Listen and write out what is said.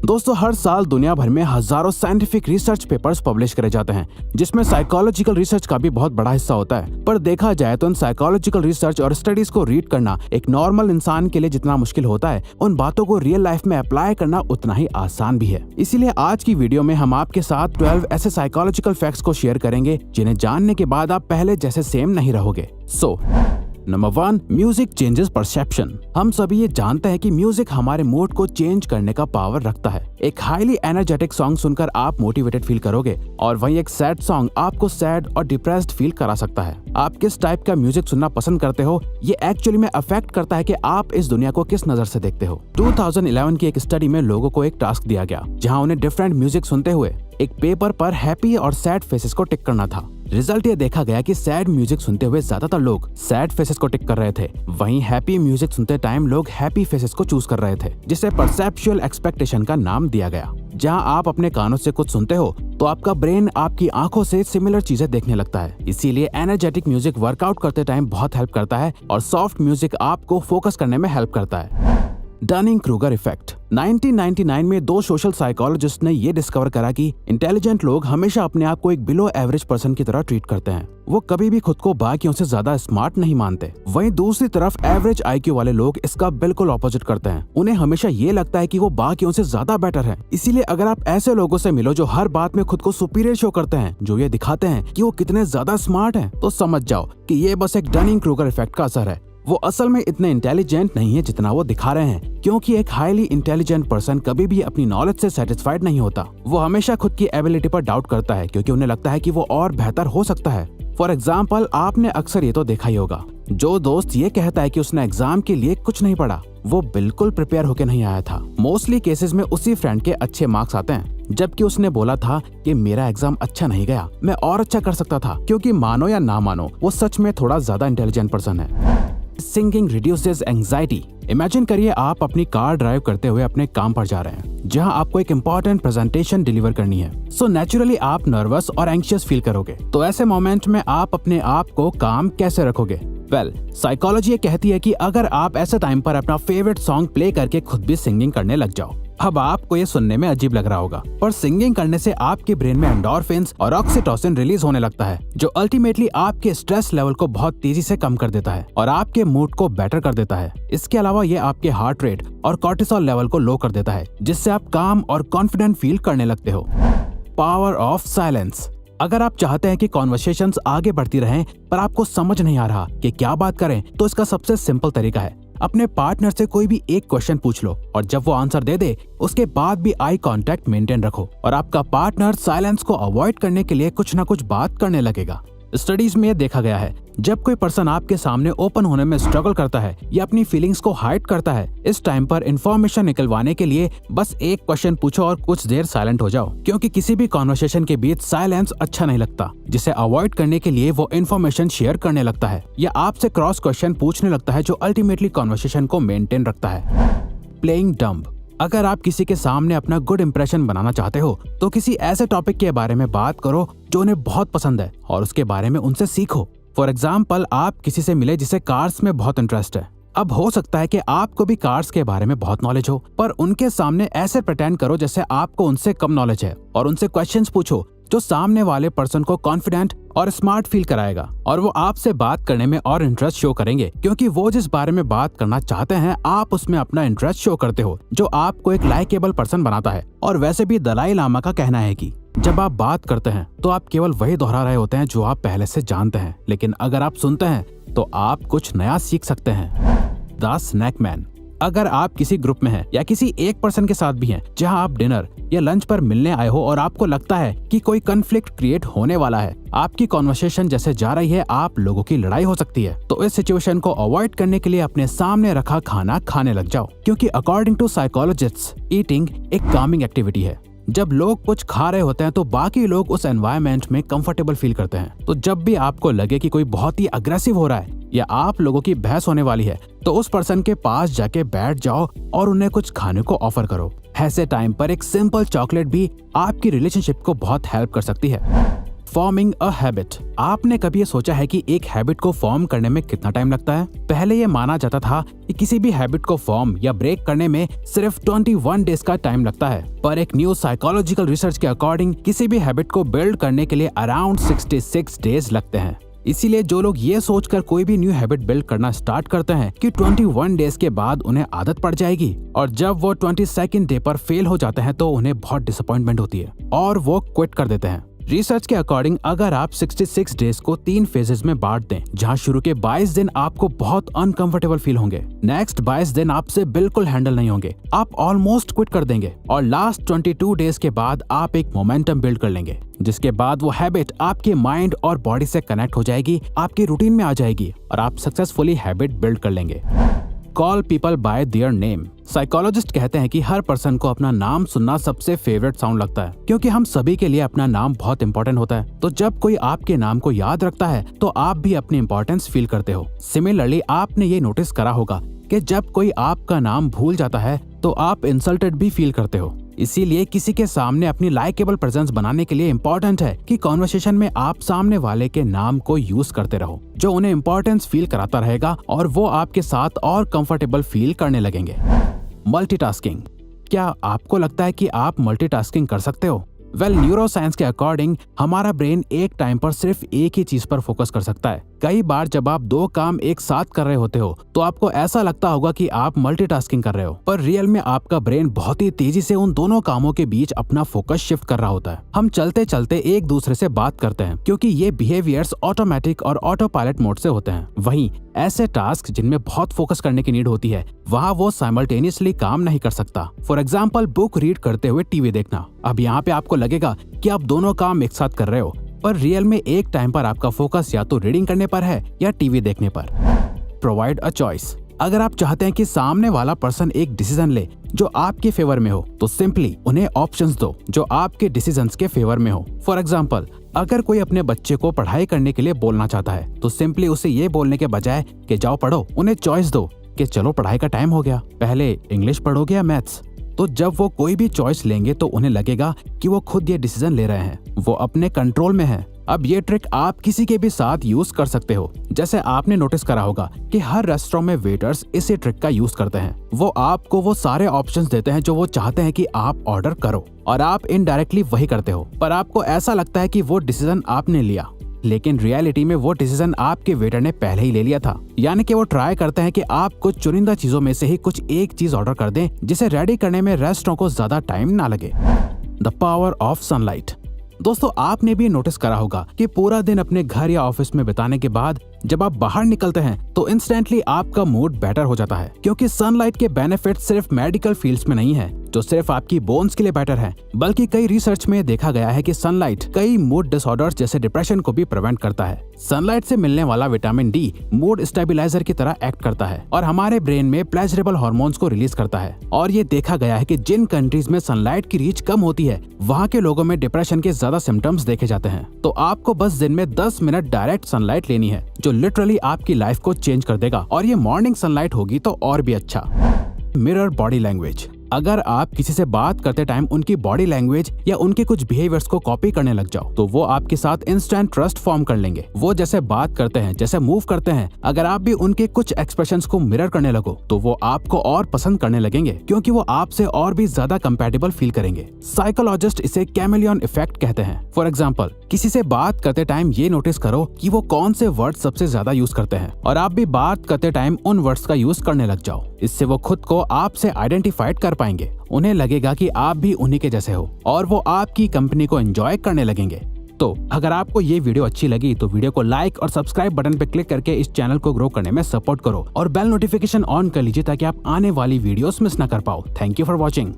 दोस्तों, हर साल दुनिया भर में हजारों साइंटिफिक रिसर्च पेपर्स पब्लिश करे जाते हैं, जिसमें साइकोलॉजिकल रिसर्च का भी बहुत बड़ा हिस्सा होता है। पर देखा जाए तो इन साइकोलॉजिकल रिसर्च और स्टडीज को रीड करना एक नॉर्मल इंसान के लिए जितना मुश्किल होता है, उन बातों को रियल लाइफ में अप्लाई करना उतना ही आसान भी है। इसीलिए आज की वीडियो में हम आपके साथ 12 ऐसे साइकोलॉजिकल फैक्ट्स को शेयर करेंगे जिन्हें जानने के बाद आप पहले जैसे सेम नहीं रहोगे। Number 1, music changes perception. हम सभी ये जानते हैं कि म्यूजिक हमारे मूड को चेंज करने का पावर रखता है। एक हाईली एनर्जेटिक सॉन्ग सुनकर आप मोटिवेटेड फील करोगे और वहीं एक सैड सॉन्ग आपको सैड और डिप्रेस्ड फील करा सकता है। आप किस टाइप का म्यूजिक सुनना पसंद करते हो, ये एक्चुअली में अफेक्ट करता है कि आप इस दुनिया को किस नजर से देखते हो। 2011 की एक स्टडी में लोगों को एक टास्क दिया गया, जहाँ उन्हें डिफरेंट म्यूजिक सुनते हुए एक पेपर पर हैप्पी और सैड फेसेस को टिक करना था। रिजल्ट ये देखा गया कि सैड म्यूजिक सुनते हुए ज्यादातर लोग सैड फेसेस को टिक कर रहे थे, वहीं हैप्पी म्यूजिक सुनते टाइम लोग हैप्पी फेसेस को चूज कर रहे थे, जिसे परसेप्चुअल एक्सपेक्टेशन का नाम दिया गया। जहां आप अपने कानों से कुछ सुनते हो तो आपका ब्रेन आपकी आंखों से सिमिलर चीजें देखने लगता है। इसीलिए एनर्जेटिक म्यूजिक वर्कआउट करते टाइम बहुत हेल्प करता है और सॉफ्ट म्यूजिक आपको फोकस करने में हेल्प करता है। Dunning Kruger effect. 1999 में 2 सोशल साइकोलॉजिस्ट ने ये डिस्कवर करा कि इंटेलिजेंट लोग हमेशा अपने आप को एक बिलो एवरेज पर्सन की तरह ट्रीट करते हैं। वो कभी भी खुद को बाकियों से ज्यादा स्मार्ट नहीं मानते। वहीं दूसरी तरफ एवरेज आईक्यू वाले लोग इसका बिल्कुल ऑपोजिट करते हैं। उन्हें हमेशा ये लगता है कि वो बाकियों से ज्यादा बेटर है। इसीलिए अगर आप ऐसे लोगों से मिलो जो हर बात में खुद को सुपीरियर शो करते हैं, जो ये दिखाते हैं कि वो कितने ज्यादा स्मार्ट हैं, तो समझ जाओ कि ये बस एक डनिंग-क्रूगर इफेक्ट का असर है। वो असल में इतने इंटेलिजेंट नहीं है जितना वो दिखा रहे हैं, क्योंकि एक हाईली इंटेलिजेंट पर्सन कभी भी अपनी नॉलेज से सेटिस्फाइड नहीं होता। वो हमेशा खुद की एबिलिटी पर डाउट करता है, क्योंकि उन्हें लगता है कि वो और बेहतर हो सकता है। फॉर एग्जाम्पल, आपने अक्सर ये तो देखा ही होगा, जो दोस्त ये कहता है कि उसने एग्जाम के लिए कुछ नहीं पढ़ा, वो बिल्कुल प्रिपेयर होके नहीं आया था। मोस्टली केसेस में उसी फ्रेंड के अच्छे मार्क्स आते हैं, जबकि उसने बोला था कि मेरा एग्जाम अच्छा नहीं गया, मैं और अच्छा कर सकता था। क्योंकि मानो या ना मानो, वो सच में थोड़ा ज्यादा इंटेलिजेंट पर्सन है। Singing reduces anxiety. इमेजिन करिए आप अपनी कार ड्राइव करते हुए अपने काम पर जा रहे हैं, जहां आपको एक इम्पोर्टेंट प्रेजेंटेशन डिलीवर करनी है। सो नेचुरली आप नर्वस और एंग्शियस फील करोगे। तो ऐसे मोमेंट में आप अपने आप को काम कैसे रखोगे? साइकोलॉजी ये कहती है कि अगर आप ऐसे टाइम पर अपना फेवरेट सॉन्ग प्ले करके खुद भी सिंगिंग करने लग जाओ। अब आपको ये सुनने में अजीब लग रहा होगा, पर सिंगिंग करने से आपके ब्रेन में एंडोर्फिन्स और ऑक्सीटोसिन रिलीज होने लगता है, जो अल्टीमेटली आपके स्ट्रेस लेवल को बहुत तेजी से कम कर देता है और आपके मूड को बेटर कर देता है। इसके अलावा ये आपके हार्ट रेट और कॉर्टिसोल लेवल को लो कर देता है, जिससे आप काम और कॉन्फिडेंट फील करने लगते हो। Power of silence. अगर आप चाहते हैं कि कॉन्वर्सेशंस आगे बढ़ती रहें पर आपको समझ नहीं आ रहा कि क्या बात करें, तो इसका सबसे सिंपल तरीका है अपने पार्टनर से कोई भी एक क्वेश्चन पूछ लो और जब वो आंसर दे दे, उसके बाद भी आई कांटेक्ट मेंटेन रखो और आपका पार्टनर साइलेंस को अवॉइड करने के लिए कुछ ना कुछ बात करने लगेगा। स्टडीज में देखा गया है, जब कोई पर्सन आपके सामने ओपन होने में स्ट्रगल करता है या अपनी फीलिंग्स को हाइड करता है, इस टाइम पर इंफॉर्मेशन निकलवाने के लिए बस एक क्वेश्चन पूछो और कुछ देर साइलेंट हो जाओ, क्योंकि किसी भी कॉन्वर्सेशन के बीच साइलेंस अच्छा नहीं लगता, जिसे अवॉइड करने के लिए वो इन्फॉर्मेशन शेयर करने लगता है या आपसे क्रॉस क्वेश्चन पूछने लगता है, जो अल्टीमेटली कॉन्वर्सेशन को मेंटेन रखता है। Playing dumb. अगर आप किसी के सामने अपना गुड इंप्रेशन बनाना चाहते हो, तो किसी ऐसे टॉपिक के बारे में बात करो जो उन्हें बहुत पसंद है और उसके बारे में उनसे सीखो। फॉर एग्जाम्पल, आप किसी से मिले जिसे कार्स में बहुत इंटरेस्ट है। अब हो सकता है कि आपको भी कार्स के बारे में बहुत नॉलेज हो, पर उनके सामने ऐसे प्रिटेंड करो जैसे आपको उनसे कम नॉलेज है और उनसे क्वेश्चंस पूछो जो सामने वाले पर्सन को कॉन्फिडेंट और स्मार्ट फील कराएगा और वो आपसे बात करने में और इंटरेस्ट शो करेंगे, क्योंकि वो जिस बारे में बात करना चाहते हैं आप उसमें अपना इंटरेस्ट शो करते हो, जो आपको एक लाइकेबल पर्सन बनाता है। और वैसे भी दलाई लामा का कहना है कि जब आप बात करते हैं तो आप केवल वही दोहरा रहे होते हैं जो आप पहले से जानते हैं, लेकिन अगर आप सुनते हैं तो आप कुछ नया सीख सकते हैं। The snake man. अगर आप किसी ग्रुप में हैं या किसी एक पर्सन के साथ भी हैं जहां आप डिनर या लंच पर मिलने आए हो और आपको लगता है कि कोई कन्फ्लिक्ट क्रिएट होने वाला है, आपकी कॉन्वर्सेशन जैसे जा रही है, आप लोगों की लड़ाई हो सकती है, तो इस सिचुएशन को अवॉइड करने के लिए अपने सामने रखा खाना खाने लग जाओ, क्योंकि अकॉर्डिंग टू साइकोलॉजिस्ट्स ईटिंग एक कामिंग एक्टिविटी है। जब लोग कुछ खा रहे होते हैं तो बाकी लोग उस एनवायरनमेंट में कंफर्टेबल फील करते हैं। तो जब भी आपको लगे कि कोई बहुत ही अग्रेसिव हो रहा है या आप लोगों की बहस होने वाली है, तो उस पर्सन के पास जाके बैठ जाओ और उन्हें कुछ खाने को ऑफर करो। ऐसे टाइम पर एक सिंपल चॉकलेट भी आपकी रिलेशनशिप को बहुत हेल्प कर सकती है। Forming a habit. आपने कभी ये सोचा है कि एक हैबिट को फॉर्म करने में कितना टाइम लगता है? पहले ये माना जाता था कि किसी भी हैबिट को फॉर्म या ब्रेक करने में सिर्फ 21 डेज का टाइम लगता है, पर एक न्यू साइकोलॉजिकल रिसर्च के अकॉर्डिंग किसी भी हैबिट को बिल्ड करने के लिए अराउंड 66 डेज लगते हैं। इसीलिए जो लोग ये सोचकर कोई भी न्यू हैबिट बिल्ड करना स्टार्ट करते हैं कि 21 डेज के बाद उन्हें आदत पड़ जाएगी, और जब वो 22nd डे पर फेल हो जाते हैं तो उन्हें बहुत डिसअपॉइंटमेंट होती है और वो क्विट कर देते हैं। रिसर्च के अकॉर्डिंग अगर आप 66 डेज को 3 फेजेस में बांट दें, जहां शुरू के 22 दिन आपको बहुत अनकंफर्टेबल फील होंगे, नेक्स्ट 22 दिन आपसे बिल्कुल हैंडल नहीं होंगे, आप ऑलमोस्ट क्विट कर देंगे, और लास्ट 22 डेज के बाद आप एक मोमेंटम बिल्ड कर लेंगे, जिसके बाद वो हैबिट आपके माइंड और बॉडी से कनेक्ट हो जाएगी, आपकी रूटीन में आ जाएगी और आप सक्सेसफुली हैबिट बिल्ड कर लेंगे। Call people bye their name. Psychologist कहते हैं कि हर पर्सन को अपना नाम सुनना सबसे फेवरेट साउंड लगता है, क्योंकि हम सभी के लिए अपना नाम बहुत इंपॉर्टेंट होता है। तो जब कोई आपके नाम को याद रखता है तो आप भी अपनी इंपॉर्टेंस फील करते हो। सिमिलरली आपने ये नोटिस करा होगा कि जब कोई आपका नाम भूल जाता है तो आप इंसल्टेड भी फील करते हो। इसीलिए किसी के सामने अपनी लाइकेबल प्रेजेंस बनाने के लिए इम्पोर्टेंट है कि कॉन्वर्सेशन में आप सामने वाले के नाम को यूज करते रहो, जो उन्हें इम्पोर्टेंस फील कराता रहेगा और वो आपके साथ और कंफर्टेबल फील करने लगेंगे। मल्टीटास्किंग। क्या आपको लगता है कि आप मल्टीटास्किंग कर सकते हो? न्यूरो साइंस के अकॉर्डिंग हमारा ब्रेन एक टाइम पर सिर्फ एक ही चीज पर फोकस कर सकता है। कई बार जब आप 2 काम एक साथ कर रहे होते हो तो आपको ऐसा लगता होगा कि आप मल्टीटास्किंग कर रहे हो, पर रियल में आपका ब्रेन बहुत ही तेजी से उन दोनों कामों के बीच अपना फोकस शिफ्ट कर रहा होता है। हम चलते चलते एक दूसरे से बात करते हैं क्योंकि ये बिहेवियर्स ऑटोमेटिक और ऑटो पायलट मोड से होते हैं। वहीं ऐसे टास्क जिनमें बहुत फोकस करने की नीड होती है, वहाँ वो साइमल्टेनियसली काम नहीं कर सकता। फॉर एग्जाम्पल बुक रीड करते हुए टीवी देखना। अब यहाँ पे आपको लगेगा कि आप दोनों काम एक साथ कर रहे हो, पर रियल में एक टाइम पर आपका फोकस या तो रीडिंग करने पर है या टीवी देखने पर। Provide a choice. अगर आप चाहते हैं कि सामने वाला पर्सन एक डिसीजन ले जो आपके फेवर में हो, तो सिंपली उन्हें ऑप्शंस दो जो आपके डिसीजंस के फेवर में हो। फॉर एग्जाम्पल, अगर कोई अपने बच्चे को पढ़ाई करने के लिए बोलना चाहता है तो सिंपली उसे ये बोलने के बजाय कि जाओ पढ़ो, उन्हें चॉइस दो कि चलो पढ़ाई का टाइम हो गया, पहले इंग्लिश पढ़ोगे या मैथ्स। तो जब वो कोई भी चॉइस लेंगे तो उन्हें लगेगा कि वो खुद ये डिसीजन ले रहे हैं, वो अपने कंट्रोल में है। अब ये ट्रिक आप किसी के भी साथ यूज कर सकते हो। जैसे आपने नोटिस करा होगा कि हर रेस्टोरेंट में वेटर्स इसी ट्रिक का यूज करते हैं। वो आपको वो सारे ऑप्शंस देते हैं जो वो चाहते हैं कि आप ऑर्डर करो, और आप इनडायरेक्टली वही करते हो, पर आपको ऐसा लगता है कि वो डिसीजन आपने लिया, लेकिन रियलिटी में वो डिसीजन आपके वेटर ने पहले ही ले लिया था। यानी कि वो ट्राई करते हैं कि आप कुछ चुनिंदा चीजों में से ही कुछ एक चीज ऑर्डर कर दें जिसे रेडी करने में रेस्टोरेंट को ज्यादा टाइम ना लगे। The power of sunlight. दोस्तों, आपने भी नोटिस करा होगा कि पूरा दिन अपने घर या ऑफिस में बिताने के बाद जब आप बाहर निकलते हैं तो इंस्टेंटली आपका मूड बेटर हो जाता है, क्योंकि सनलाइट के बेनिफिट सिर्फ मेडिकल फील्ड्स में नहीं है जो सिर्फ आपकी बोन्स के लिए बेटर है, बल्कि कई रिसर्च में देखा गया है कि सनलाइट कई मूड डिसऑर्डर्स जैसे डिप्रेशन को भी प्रिवेंट करता है। सनलाइट से मिलने वाला विटामिन डी मूड स्टेबलाइजर की तरह एक्ट करता है और हमारे ब्रेन में प्लेजरेबल हार्मोन्स को रिलीज करता है। और ये देखा गया है कि जिन कंट्रीज में सनलाइट की रीच कम होती है, वहाँ के लोगों में डिप्रेशन के ज्यादा सिम्टम्स देखे जाते हैं। तो आपको बस दिन में 10 मिनट डायरेक्ट सनलाइट लेनी है, जो लिटरली आपकी लाइफ को चेंज कर देगा, और ये मॉर्निंग सनलाइट होगी तो और भी अच्छा। Mirror body language. अगर आप किसी से बात करते टाइम उनकी बॉडी लैंग्वेज या उनके कुछ बिहेवियर्स को कॉपी करने लग जाओ तो वो आपके साथ इंस्टेंट ट्रस्ट फॉर्म कर लेंगे। वो जैसे बात करते हैं, जैसे मूव करते हैं, अगर आप भी उनके कुछ एक्सप्रेशंस को मिरर करने लगो तो वो आपको और पसंद करने लगेंगे, क्योंकि वो आपसे और भी ज्यादा कंपैटिबल फील करेंगे। साइकोलॉजिस्ट इसे कैमेलियन इफेक्ट कहते हैं। फॉर एग्जाम्पल, किसी से बात करते टाइम ये नोटिस करो कि वो कौन से वर्ड सबसे ज्यादा यूज करते हैं, और आप भी बात करते टाइम उन वर्ड्स का यूज करने लग जाओ। इससे वो खुद को आपसे आइडेंटिफाइड कर पाएंगे, उन्हें लगेगा कि आप भी उन्हीं के जैसे हो, और वो आपकी कंपनी को एंजॉय करने लगेंगे। तो अगर आपको ये वीडियो अच्छी लगी तो वीडियो को लाइक और सब्सक्राइब बटन पर क्लिक करके इस चैनल को ग्रो करने में सपोर्ट करो, और बेल नोटिफिकेशन ऑन कर लीजिए ताकि आप आने वाली वीडियोस मिस ना कर पाओ। Thank you for watching.